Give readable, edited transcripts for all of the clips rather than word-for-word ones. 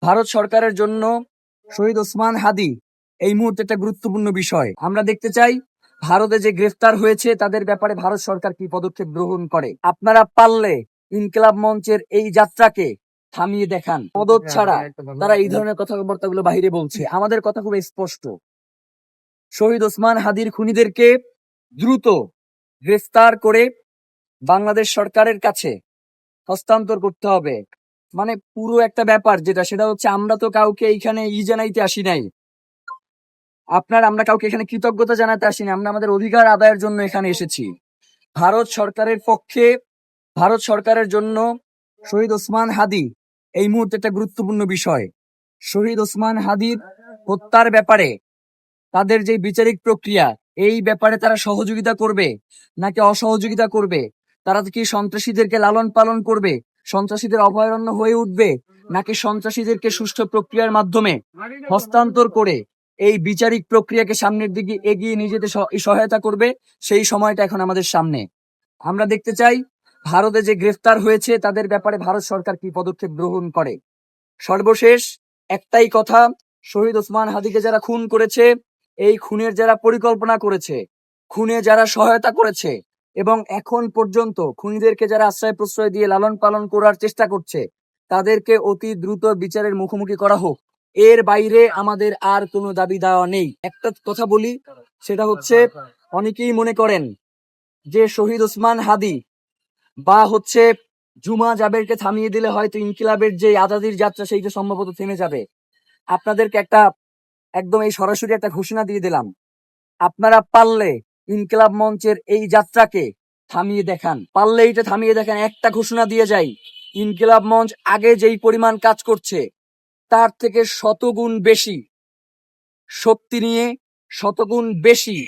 ভারত সরকারের জন্য শহীদ ওসমান হাদি এই মুহূর্তে একটা গুরুত্বপূর্ণ বিষয়। আমরা দেখতে চাই ভারতে যে গ্রেফতার হয়েছে তাদের ব্যাপারে ভারত সরকার কি পদক্ষেপ গ্রহণ করে। আপনারা পারলে ইনকিলাব মঞ্চের এই যাত্রাকে থামিয়ে দেখান। মদত ছাড়া তারা এই ধরনের কথাবার্তাগুলো বাইরে বলছে। আমাদের কথা খুব স্পষ্ট, শহীদ ওসমান হাদির খুনিদেরকে দ্রুত গ্রেফতার করে বাংলাদেশ সরকারের কাছে হস্তান্তর করতে হবে। মানে পুরো একটা ব্যাপার সেটা হচ্ছে, আমরা তো কাউকে এইখানে জানাইতে আসি নাই, আমরা কাউকে এখানে কৃতজ্ঞতা জানাতে আসিনি, আমরা আমাদের অধিকার আদায়ের জন্য এখানে এসেছি। ভারত সরকারের পক্ষে, ভারত সরকারের জন্য শহীদ ওসমান হাদি এই মুহূর্তে একটা গুরুত্বপূর্ণ বিষয়। শহীদ ওসমান হাদির হত্যার ব্যাপারে তাদের যে বিচারিক প্রক্রিয়া, এই ব্যাপারে তারা সহযোগিতা করবে নাকি অসহযোগিতা করবে? তারা কি সন্ত্রাসীদেরকে লালন পালন করবে, সন্ত্রাসীদের অভয়ারণ্য হয়ে উঠবে, নাকি সন্ত্রাসীদেরকে সুষ্ঠু প্রক্রিয়ার মাধ্যমে হস্তান্তর করে এই বিচারিক প্রক্রিয়াকে সামনের দিকে এগিয়ে নিয়ে যেতে সহায়তা করবে? সেই সময়টা এখন আমাদের সামনে। আমরা দেখতে চাই ভারতে যে গ্রেফতার হয়েছে তাদের ব্যাপারে ভারত সরকার কি পদক্ষেপ গ্রহণ করে। সর্বশেষ একটাই কথা, শহীদ ওসমান হাদিকে যারা খুন করেছে, এই খুনের যারা পরিকল্পনা করেছে, খুনে যারা সহায়তা করেছে এবং এখন পর্যন্ত খুনিদেরকে যারা আশ্রয় প্রশ্রয় দিয়ে লালন পালন করার চেষ্টা করছে, তাদেরকে অতি দ্রুত বিচারের মুখোমুখি করা হোক। এর বাইরে আমাদের আর কোনো দাবি দেওয়া নেই। একটা কথা বলি, সেটা হচ্ছে, অনেকেই মনে করেন যে শহীদ ওসমান হাদি বা জুমা জাবেরকে থামিয়ে দিলে হয়তো ইনকিলাবের যে আজাদির যাত্রা সেইটা সম্ভবত থেমে যাবে। আপনাদেরকে একদম এই সরাসরি একটা ঘোষণা দিয়ে দিলাম, আপনারা পারলে ইনকিলাব মঞ্চের এই যাত্রাকে থামিয়ে দেখান। পারলে এটা থামিয়ে দেখান। একটা ঘোষণা দিয়ে যাই, ইনকিলাব মঞ্চ আগে যেই পরিমাণ কাজ করছে তার থেকে শতগুণ বেশি শক্তি নিয়ে, শতগুণ বেশি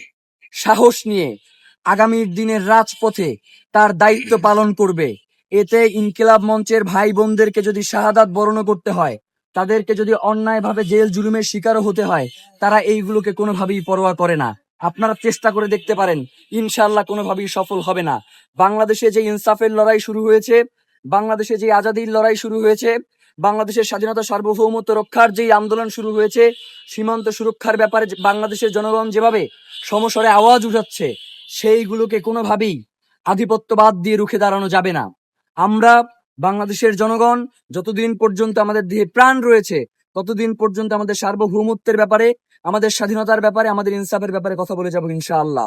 সাহস নিয়ে আগামীর দিনের রাজপথে তার দায়িত্ব পালন করবে। এতে ইনকিলাব মঞ্চের ভাই বোনদেরকে যদি শাহাদাত বরণ করতে হয়, তাদেরকে যদি অন্যায়ভাবে জেল জুলুমের শিকারও হতে হয়, তারা এইগুলোকে কোনোভাবেই পরোয়া করে না। আপনারা চেষ্টা করে দেখতে পারেন, ইনশাআল্লাহ কোনোভাবেই সফল হবে না। বাংলাদেশে যে ইনসাফের লড়াই শুরু হয়েছে, বাংলাদেশে যে আজাদির লড়াই শুরু হয়েছে, বাংলাদেশের স্বাধীনতা সার্বভৌমত্ব রক্ষার যেই আন্দোলন শুরু হয়েছে, সীমান্ত সুরক্ষার ব্যাপারে বাংলাদেশের জনগণ যেভাবে সমস্বরে আওয়াজ উঠাচ্ছে, সেইগুলোকে কোনোভাবেই আধিপত্যবাদ দিয়ে রুখে দাঁড়ানো যাবে না। আমরা বাংলাদেশের জনগণ যতদিন পর্যন্ত আমাদের দেহে প্রাণ রয়েছে, ততদিন পর্যন্ত আমাদের সার্বভৌমত্বের ব্যাপারে, আমাদের স্বাধীনতার ব্যাপারে, আমাদের ইনসাফের ব্যাপারে কথা বলে যাবো ইনশাআল্লাহ।